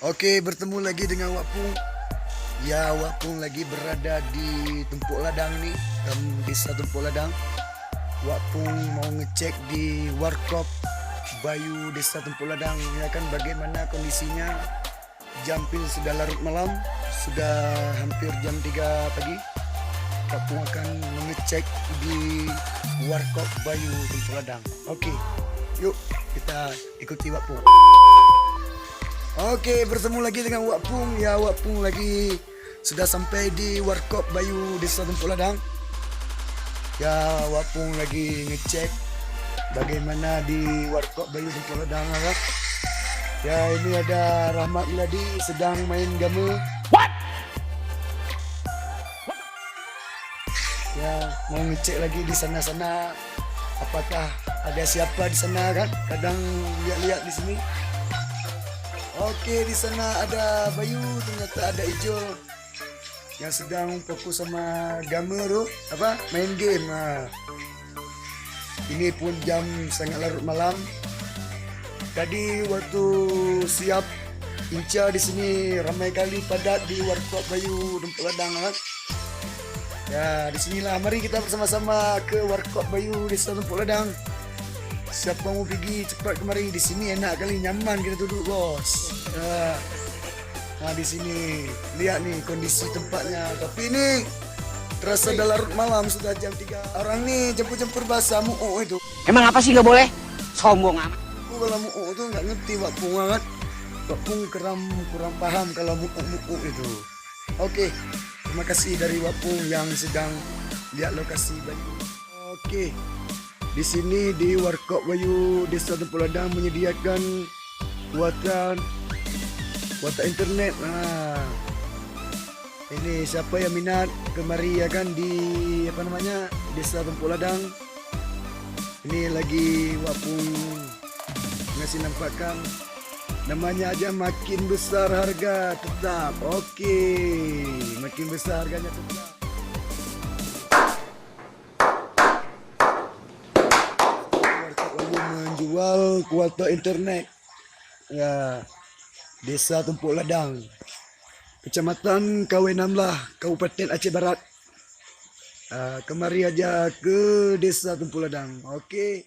Oke, bertemu lagi dengan Wak Pung. Ya, Wak Pung lagi berada di Tumpuk Ladang ni, desa Tumpuk Ladang. Wak Pung mau ngecek di Warkop Bayu desa Tumpuk Ladang. Ya kan, bagaimana kondisinya. Jam pun sudah larut malam, sudah hampir jam 3 pagi. Wak Pung akan mengecek di Warkop Bayu Tumpuk Ladang. Oke, yuk kita ikuti Wak Pung. Oke, bertemu lagi dengan Wak Pung. Ya, Wak Pung lagi sudah sampai di Warkop Bayu desa Tumpuk Ladang. Ya, Wak Pung lagi ngecek bagaimana di Warkop Bayu Tumpuk Ladang. Ya, ini ada Rahmat Miladi sedang main game. What? Ya, mau ngecek lagi di sana-sana apakah ada siapa di sana kan? Kadang lihat-lihat di sini. Oke, di sana ada Bayu, ternyata ada Ijol yang sedang fokus sama gamer tu, main game. Ini pun jam sangat larut malam. Tadi waktu siap inca di sini ramai kali padat di Warkop Bayu Tumpuk Ladang kan. Ya, di sinilah mari kita bersama-sama ke Warkop Bayu desa Tumpuk Ladang. Siapa mau pergi cepat kemari, di sini enak kali, nyaman kita duduk bos. Nah, di sini lihat nih kondisi tempatnya. Tapi ini terasa dah larut malam, sudah jam 3. Orang ni jempur-jempur bahasa mu'uk itu. Emang apa sih gak boleh? Sombong amat. Aku kalau mu'uk tu nggak ngerti Wak Pung kan. Wak Pung kurang paham kalau mu'uk itu. Oke, terima kasih dari Wak Pung yang sedang lihat lokasi Bayu. Oke. Di sini di Warkop Bayu desa Tumpuk Ladang menyediakan kuota internet. Ini siapa yang minat kemari ya kan di desa Tumpuk Ladang. Ini lagi Wak Pung ngasih nampakkan, namanya aja makin besar harga tetap. Oke, makin besar harganya tetap. Menjual kuota internet ya, desa Tumpuk Ladang, Kecamatan Kawenamlah, Kabupaten Aceh Barat. Kemari aja ke desa Tumpuk Ladang. Okey.